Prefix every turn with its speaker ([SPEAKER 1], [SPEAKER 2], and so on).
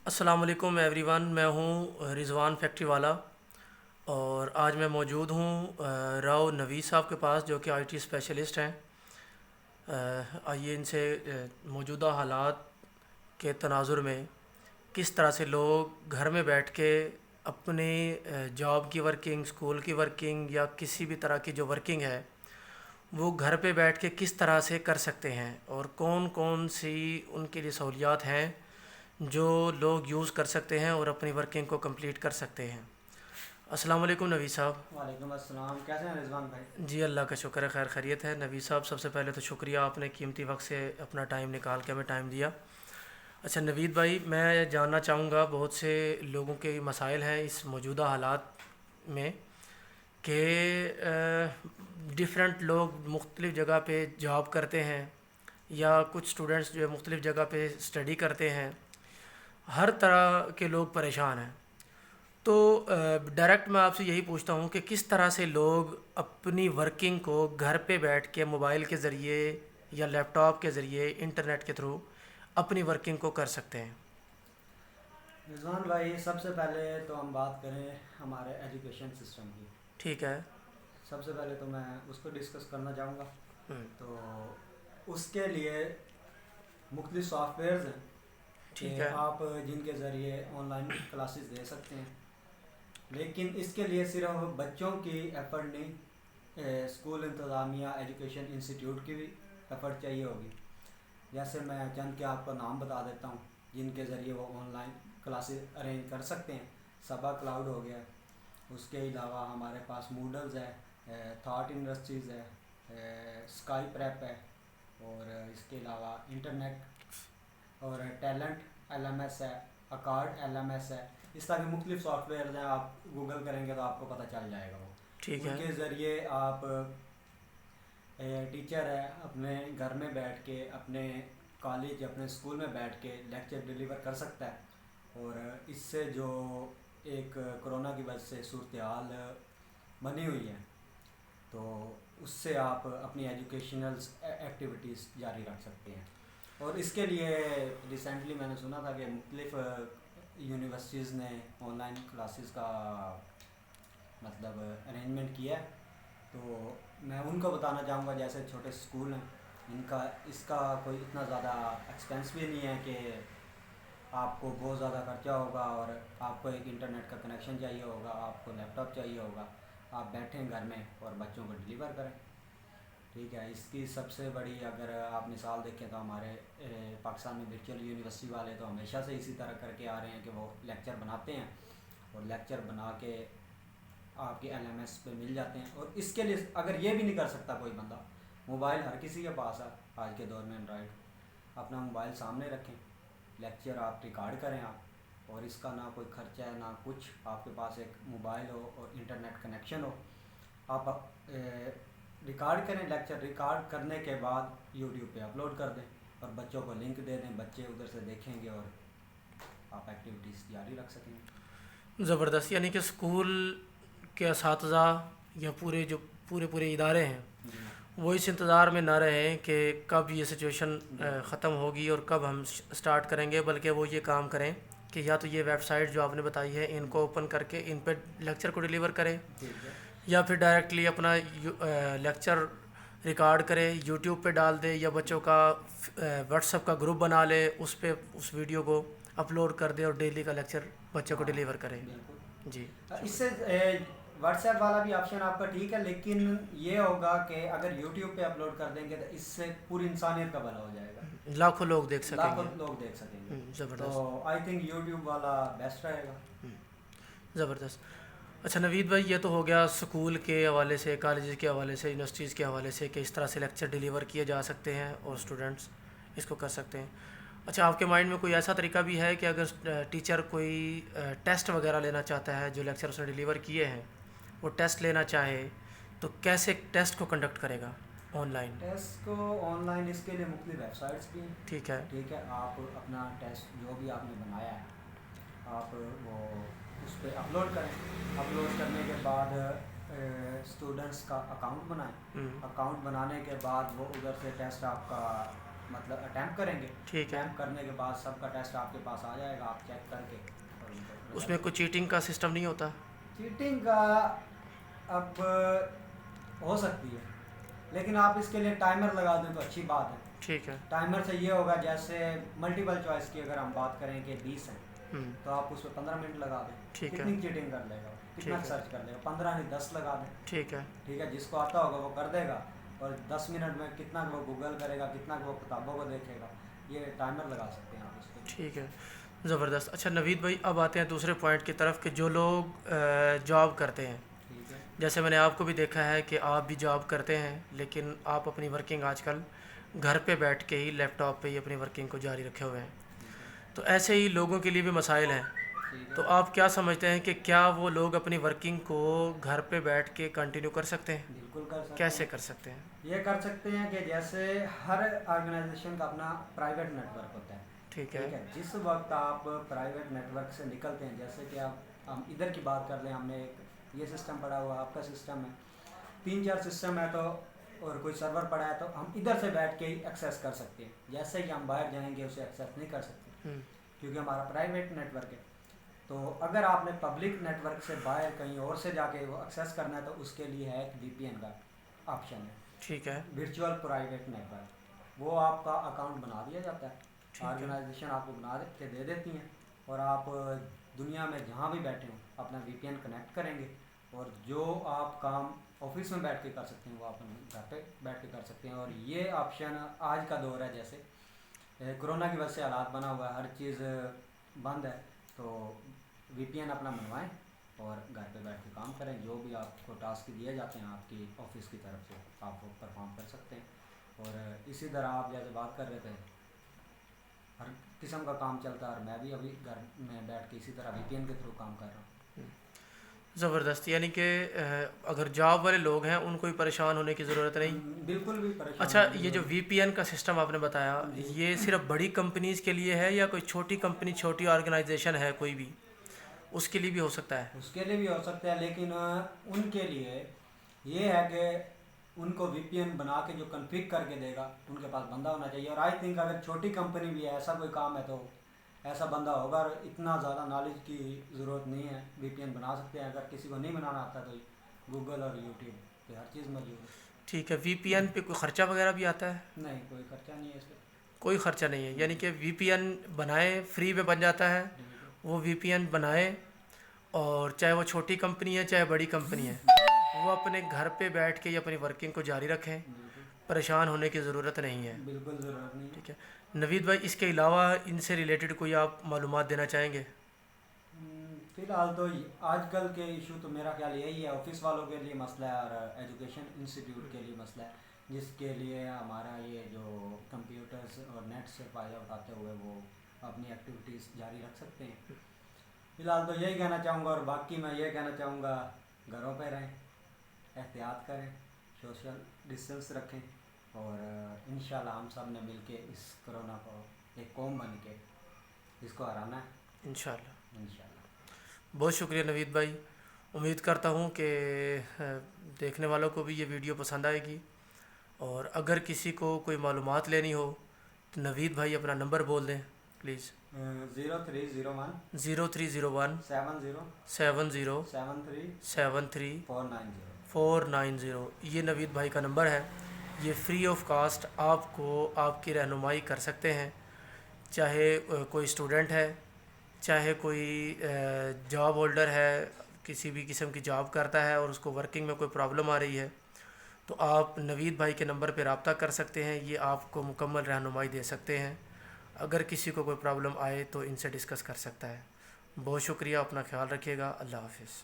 [SPEAKER 1] السلام علیکم every one, میں ہوں رضوان فیکٹری والا، اور آج میں موجود ہوں راؤ نوید صاحب کے پاس جو کہ آئی ٹی اسپیشلسٹ ہیں۔ آئیے ان سے موجودہ حالات کے تناظر میں کس طرح سے لوگ گھر میں بیٹھ کے اپنی جاب کی ورکنگ، اسکول کی ورکنگ یا کسی بھی طرح کی جو ورکنگ ہے وہ گھر پہ بیٹھ کے کس طرح سے کر سکتے ہیں، اور کون کون سی ان کے لیے سہولیات ہیں جو لوگ یوز کر سکتے ہیں اور اپنی ورکنگ کو کمپلیٹ کر سکتے ہیں۔ السلام علیکم نوید صاحب۔
[SPEAKER 2] وعلیکم السلام، کیسے ہیں رضوان بھائی؟
[SPEAKER 1] جی اللہ کا شکر ہے، خیر خیریت ہے۔ نوید صاحب سب سے پہلے تو شکریہ، آپ نے قیمتی وقت سے اپنا ٹائم نکال کے ہمیں ٹائم دیا۔ اچھا نوید بھائی، میں جاننا چاہوں گا، بہت سے لوگوں کے مسائل ہیں اس موجودہ حالات میں کہ ڈیفرنٹ لوگ مختلف جگہ پہ جاب کرتے ہیں، یا کچھ اسٹوڈنٹس جو ہے مختلف جگہ پہ اسٹڈی کرتے ہیں، ہر طرح کے لوگ پریشان ہیں۔ تو ڈائریکٹ میں آپ سے یہی پوچھتا ہوں کہ کس طرح سے لوگ اپنی ورکنگ کو گھر پہ بیٹھ کے موبائل کے ذریعے یا لیپ ٹاپ کے ذریعے انٹرنیٹ کے تھرو اپنی ورکنگ کو کر سکتے ہیں۔
[SPEAKER 2] رضوان بھائی، سب سے پہلے تو ہم بات کریں ہمارے ایجوکیشن سسٹم کی۔
[SPEAKER 1] ٹھیک ہے۔
[SPEAKER 2] سب سے پہلے تو میں اس کو ڈسکس کرنا چاہوں گا۔
[SPEAKER 1] ہوں،
[SPEAKER 2] تو اس کے لیے مختلف سافٹ ویئرز ہیں
[SPEAKER 1] ٹھیک
[SPEAKER 2] کہ
[SPEAKER 1] ہے۔
[SPEAKER 2] آپ جن کے ذریعے آن لائن کلاسز دے سکتے ہیں، لیکن اس کے لیے صرف بچوں کی ایفرٹ نہیں، اسکول انتظامیہ، ایجوکیشن انسٹیٹیوٹ کی بھی ایفرٹ چاہیے ہوگی۔ جیسے میں چند کے آپ کو نام بتا دیتا ہوں جن کے ذریعے وہ آن لائن کلاسز ارینج کر سکتے ہیں۔ سبا کلاؤڈ ہو گیا، اس کے علاوہ ہمارے پاس موڈلز ہے، تھاٹ انڈسٹریز ہے، اسکائی پریپ ہے، اور اس کے علاوہ انٹرنیٹ اور ٹیلنٹ ایل ایم ایس ہے، اکارڈ ایل ایم ایس ہے۔ اس طرح کے مختلف سافٹ ویئرز ہیں، آپ گوگل کریں گے تو آپ کو پتہ چل جائے گا۔ وہ
[SPEAKER 1] ٹھیک
[SPEAKER 2] ان
[SPEAKER 1] ہے۔
[SPEAKER 2] کے ذریعے آپ ٹیچر ہے اپنے گھر میں بیٹھ کے، اپنے کالج، اپنے اسکول میں بیٹھ کے لیکچر ڈیلیور کر سکتا ہے۔ اور اس سے جو ایک کرونا کی وجہ سے صورتحال بنی ہوئی ہے، تو اس سے آپ اپنی ایجوکیشنل ایکٹیویٹیز جاری رکھ سکتے ہیں۔ اور اس کے لیے ریسنٹلی میں نے سنا تھا کہ مختلف یونیورسٹیز نے آن لائن کلاسز کا مطلب ارینجمنٹ کیا ہے۔ تو میں ان کو بتانا چاہوں گا، جیسے چھوٹے اسکول ہیں، ان کا اس کا کوئی اتنا زیادہ ایکسپینس بھی نہیں ہے کہ آپ کو بہت زیادہ خرچہ ہوگا، اور آپ کو ایک انٹرنیٹ کا کنیکشن چاہیے ہوگا، آپ کو لیپ ٹاپ چاہیے ہوگا۔ آپ بیٹھیں گھر میں اور بچوں کو ڈلیور کریں۔ ٹھیک ہے، اس کی سب سے بڑی اگر آپ مثال دیکھیں تو ہمارے پاکستان میں ورچوئل یونیورسٹی والے تو ہمیشہ سے اسی طرح کر کے آ رہے ہیں کہ وہ لیکچر بناتے ہیں، اور لیکچر بنا کے آپ کے ایل ایم ایس پہ مل جاتے ہیں۔ اور اس کے لیے اگر یہ بھی نہیں کر سکتا کوئی بندہ، موبائل ہر کسی کے پاس ہے آج کے دور میں، اینڈرائڈ، اپنا موبائل سامنے رکھیں، لیکچر آپ ریکارڈ کریں آپ، اور اس کا نہ کوئی خرچہ ہے نہ کچھ، آپ کے پاس ایک موبائل ہو اور انٹرنیٹ کنیکشن ہو، آپ ریکارڈ کریں، لیکچر ریکارڈ کرنے کے بعد یوٹیوب پہ اپلوڈ کر دیں، اور بچوں کو لنک دے دیں، بچے ادھر سے دیکھیں گے اور آپ ایکٹیویٹیز جاری رکھ سکیں گے۔
[SPEAKER 1] زبردست، یعنی کہ اسکول کے اساتذہ یا پورے ادارے ہیں
[SPEAKER 2] جی
[SPEAKER 1] وہ اس انتظار میں نہ رہیں کہ کب یہ سچویشن ختم ہوگی اور کب ہم سٹارٹ کریں گے، بلکہ وہ یہ کام کریں کہ یا تو یہ ویب سائٹ جو آپ نے بتائی ہے ان کو اوپن کر کے ان پہ لیکچر کو ڈیلیور کریں،
[SPEAKER 2] ٹھیک ہے،
[SPEAKER 1] یا پھر ڈائریکٹلی اپنا لیکچر ریکارڈ کرے یوٹیوب پہ ڈال دے، یا بچوں کا واٹس ایپ کا گروپ بنا لے، اس پہ اس ویڈیو کو اپلوڈ کر دے اور ڈیلی کا لیکچر بچوں کو
[SPEAKER 2] ہاں
[SPEAKER 1] ڈیلیور کرے۔
[SPEAKER 2] بالکل۔
[SPEAKER 1] جی
[SPEAKER 2] اس
[SPEAKER 1] شکریہ۔
[SPEAKER 2] سے واٹس ایپ والا بھی آپشن آپ کا ٹھیک ہے، لیکن یہ ہوگا کہ اگر یوٹیوب پہ اپلوڈ کر دیں گے تو اس سے پوری انسانیت کا بھلا ہو جائے گا،
[SPEAKER 1] لاکھوں لوگ دیکھ سکیں
[SPEAKER 2] لاکھوں
[SPEAKER 1] گے۔
[SPEAKER 2] لوگ دیکھ سکیں گے۔
[SPEAKER 1] زبردست۔
[SPEAKER 2] تو آئی تھنک یوٹیوب والا بیسٹ رہے گا۔
[SPEAKER 1] زبردست۔ اچھا نوید بھائی، یہ تو ہو گیا اسکول کے حوالے سے، کالجز کے حوالے سے، یونیورسٹیز کے حوالے سے کہ اس طرح سے لیکچر ڈیلیور کیے جا سکتے ہیں اور اسٹوڈنٹس اس کو کر سکتے ہیں۔ اچھا، آپ کے مائنڈ میں کوئی ایسا طریقہ بھی ہے کہ اگر ٹیچر کوئی ٹیسٹ وغیرہ لینا چاہتا ہے جو لیکچر اس نے ڈیلیور کیے ہیں، وہ ٹیسٹ لینا چاہے تو کیسے ٹیسٹ کو کنڈکٹ کرے گا آن لائن؟
[SPEAKER 2] ٹیسٹ کو آن لائن اس کے لیے مختلف ویب سائٹس بھی ہیں۔
[SPEAKER 1] ٹھیک ہے۔
[SPEAKER 2] ٹھیک ہے، آپ اپنا ٹیسٹ جو بھی آپ نے بنایا ہے، آپ وہ اس پہ اپلوڈ کریں۔ اپلوڈ کرنے کے بعد اسٹوڈنٹس کا اکاؤنٹ بنائیں۔
[SPEAKER 1] ہوں،
[SPEAKER 2] اکاؤنٹ بنانے کے بعد وہ ادھر سے ٹیسٹ آپ کا مطلب اٹیمپٹ کریں گے.
[SPEAKER 1] ٹھیک ہے.
[SPEAKER 2] اٹیمپٹ کرنے کے بعد سب کا ٹیسٹ آپ کے پاس آ جائے گا, آپ چیک کر کے اور ان کو
[SPEAKER 1] اس میں کوئی چیٹنگ کا سسٹم نہیں ہوتا؟
[SPEAKER 2] چیٹنگ کا اب ہو سکتی ہے, لیکن آپ اس کے لیے ٹائمر لگا دیں تو اچھی بات ہے.
[SPEAKER 1] ٹھیک ہے.
[SPEAKER 2] ٹائمر سے یہ ہوگا جیسے ملٹیپل چوائس کی اگر ہم بات کریں کہ 20 ہیں تو آپ اس پہ 15 منٹ لگا دیں.
[SPEAKER 1] ٹھیک ہے.
[SPEAKER 2] کتنی چیٹنگ کر لے گا, کتنا سرچ کر لے گا, 15 نہیں 10 لگا دیں.
[SPEAKER 1] ٹھیک ہے.
[SPEAKER 2] ٹھیک ہے, جس کو آتا ہوگا وہ کر دے گا, اور 10 منٹ میں کتنا وہ گوگل کرے گا, کتنا وہ کتابوں کو دیکھے گا, یہ ٹائمر لگا سکتے ہیں آپ اس کے.
[SPEAKER 1] ٹھیک ہے, زبردست. اچھا نوید بھائی, اب آتے ہیں دوسرے پوائنٹ کی طرف کہ جو لوگ جاب کرتے ہیں,
[SPEAKER 2] ٹھیک ہے.
[SPEAKER 1] جیسے میں نے آپ کو بھی دیکھا ہے کہ آپ بھی جاب کرتے ہیں, لیکن آپ اپنی ورکنگ آج کل گھر پہ بیٹھ کے ہی لیپ ٹاپ پہ ہی اپنی ورکنگ کو جاری رکھے ہوئے ہیں. تو ایسے ہی لوگوں کے لیے بھی مسائل ہیں. تو آپ کیا سمجھتے ہیں کہ کیا وہ لوگ اپنی ورکنگ کو گھر پہ بیٹھ کے کنٹینیو کر سکتے ہیں؟
[SPEAKER 2] بالکل کر سکتے ہیں.
[SPEAKER 1] کیسے کر سکتے ہیں؟
[SPEAKER 2] یہ کر سکتے ہیں کہ جیسے ہر آرگنائزیشن کا اپنا پرائیویٹ نیٹ ورک ہوتا ہے.
[SPEAKER 1] ٹھیک ہے.
[SPEAKER 2] جس وقت آپ پرائیویٹ نیٹ ورک سے نکلتے ہیں, جیسے کہ آپ ہم ادھر کی بات کر لیں, ہم نے یہ سسٹم پڑا ہوا, آپ کا سسٹم ہے, 3-4 سسٹم ہے تو اور کوئی سرور پڑا ہے, تو ہم ادھر سے بیٹھ کے ہی ایکسیس کر سکتے ہیں. جیسے کہ ہم باہر جائیں گے اسے ایکسیس نہیں کر سکتے کیونکہ ہمارا پرائیویٹ نیٹ ورک ہے. تو اگر آپ نے پبلک نیٹ ورک سے باہر کہیں اور سے جا کے وہ ایکسیس کرنا ہے تو اس کے لیے ہے ایک VPN کا آپشن ہے.
[SPEAKER 1] ٹھیک ہے.
[SPEAKER 2] ورچوئل پرائیویٹ نیٹ ورک, وہ آپ کا اکاؤنٹ بنا دیا جاتا ہے, آرگنائزیشن آپ کو بنا کے دے دیتی ہیں, اور آپ دنیا میں جہاں بھی بیٹھے ہوں اپنا VPN کنیکٹ کریں گے, اور جو آپ کام آفس میں بیٹھ کے کر سکتے ہیں وہ آپ گھر پہ بیٹھ کے کر سکتے ہیں. اور یہ آپشن آج کا دور ہے, جیسے کرونا کی وجہ سے حالات بنا ہوا ہے, ہر چیز بند ہے, تو VPN اپنا بنوائیں اور گھر پہ بیٹھ کے کام کریں. جو بھی آپ کو ٹاسک دیے جاتے ہیں آپ کی آفس کی طرف سے آپ وہ پرفارم کر سکتے ہیں. اور اسی طرح آپ جیسے بات کر رہے تھے ہر قسم کا کام چلتا ہے, اور میں بھی ابھی گھر میں بیٹھ کے اسی طرح VPN کے تھرو کام کر رہا ہوں.
[SPEAKER 1] زبردست. یعنی کہ اگر جاب والے لوگ ہیں ان کو بھی پریشان ہونے کی ضرورت نہیں.
[SPEAKER 2] بالکل بھی پریشان.
[SPEAKER 1] اچھا, یہ جو VPN کا سسٹم آپ نے بتایا, یہ صرف بڑی کمپنیز کے لیے ہے یا کوئی چھوٹی کمپنی, چھوٹی آرگنائزیشن ہے کوئی بھی, اس کے لیے بھی ہو سکتا ہے؟
[SPEAKER 2] اس کے لیے بھی ہو سکتا ہے, لیکن ان کے لیے یہ ہے کہ ان کو VPN بنا کے جو کنفیگ کر کے دے گا ان کے پاس بندہ ہونا چاہیے. اور آئی تھنک اگر چھوٹی کمپنی بھی ہے, ایسا کوئی کام ہے تو ایسا بندہ ہوگا, اور اتنا زیادہ نالج کی ضرورت نہیں ہے, VPN بنا سکتے ہیں. اگر کسی کو نہیں بنانا آتا تو گوگل اور YouTube پہ ہر چیز موجود ہے.
[SPEAKER 1] ٹھیک ہے. VPN پہ کوئی خرچہ وغیرہ بھی آتا ہے؟
[SPEAKER 2] نہیں, کوئی خرچہ نہیں ہے اس پہ.
[SPEAKER 1] کوئی خرچہ نہیں ہے, یعنی کہ VPN بنائے فری میں بن جاتا ہے. وہ VPN بنائے, اور چاہے وہ چھوٹی کمپنی ہے چاہے بڑی کمپنی ہے, وہ اپنے گھر پہ بیٹھ کے اپنی ورکنگ کو جاری رکھیں, پریشان ہونے کی ضرورت نہیں ہے.
[SPEAKER 2] بالکل ضرورت نہیں.
[SPEAKER 1] ٹھیک ہے. نوید بھائی, اس کے علاوہ ان سے ریلیٹڈ کوئی آپ معلومات دینا چاہیں گے؟
[SPEAKER 2] فی الحال تو آج کل کے ایشو تو میرا خیال یہی ہے, آفس والوں کے لیے مسئلہ ہے اور ایجوکیشن انسٹیٹیوٹ کے لیے مسئلہ ہے, جس کے لیے ہمارا یہ جو کمپیوٹرز اور نیٹ سے فائدہ اٹھاتے ہوئے وہ اپنی ایکٹیویٹیز جاری رکھ سکتے ہیں. فی الحال تو یہی کہنا چاہوں گا, اور باقی میں یہ کہنا چاہوں گا گھروں پہ رہیں, احتیاط کریں, سوشل ڈسٹینس رکھیں, اور انشاءاللہ ہم سب نے مل کے اس کرونا کو ایک قوم بن کے اس کو ہرانا ہے
[SPEAKER 1] انشاءاللہ.
[SPEAKER 2] انشاءاللہ.
[SPEAKER 1] بہت شکریہ نوید بھائی. امید کرتا ہوں کہ دیکھنے والوں کو بھی یہ ویڈیو پسند آئے گی, اور اگر کسی کو کوئی معلومات لینی ہو تو نوید بھائی اپنا نمبر بول دیں پلیز.
[SPEAKER 2] 0301
[SPEAKER 1] 0301 70 73 490. یہ نوید بھائی کا نمبر ہے. یہ فری آف کاسٹ آپ کو آپ کی رہنمائی کر سکتے ہیں, چاہے کوئی اسٹوڈنٹ ہے, چاہے کوئی جاب ہولڈر ہے, کسی بھی قسم کی جاب کرتا ہے اور اس کو ورکنگ میں کوئی پرابلم آ رہی ہے, تو آپ نوید بھائی کے نمبر پہ رابطہ کر سکتے ہیں. یہ آپ کو مکمل رہنمائی دے سکتے ہیں. اگر کسی کو کوئی پرابلم آئے تو ان سے ڈسکس کر سکتا ہے. بہت شکریہ, اپنا خیال رکھیے گا. اللہ حافظ.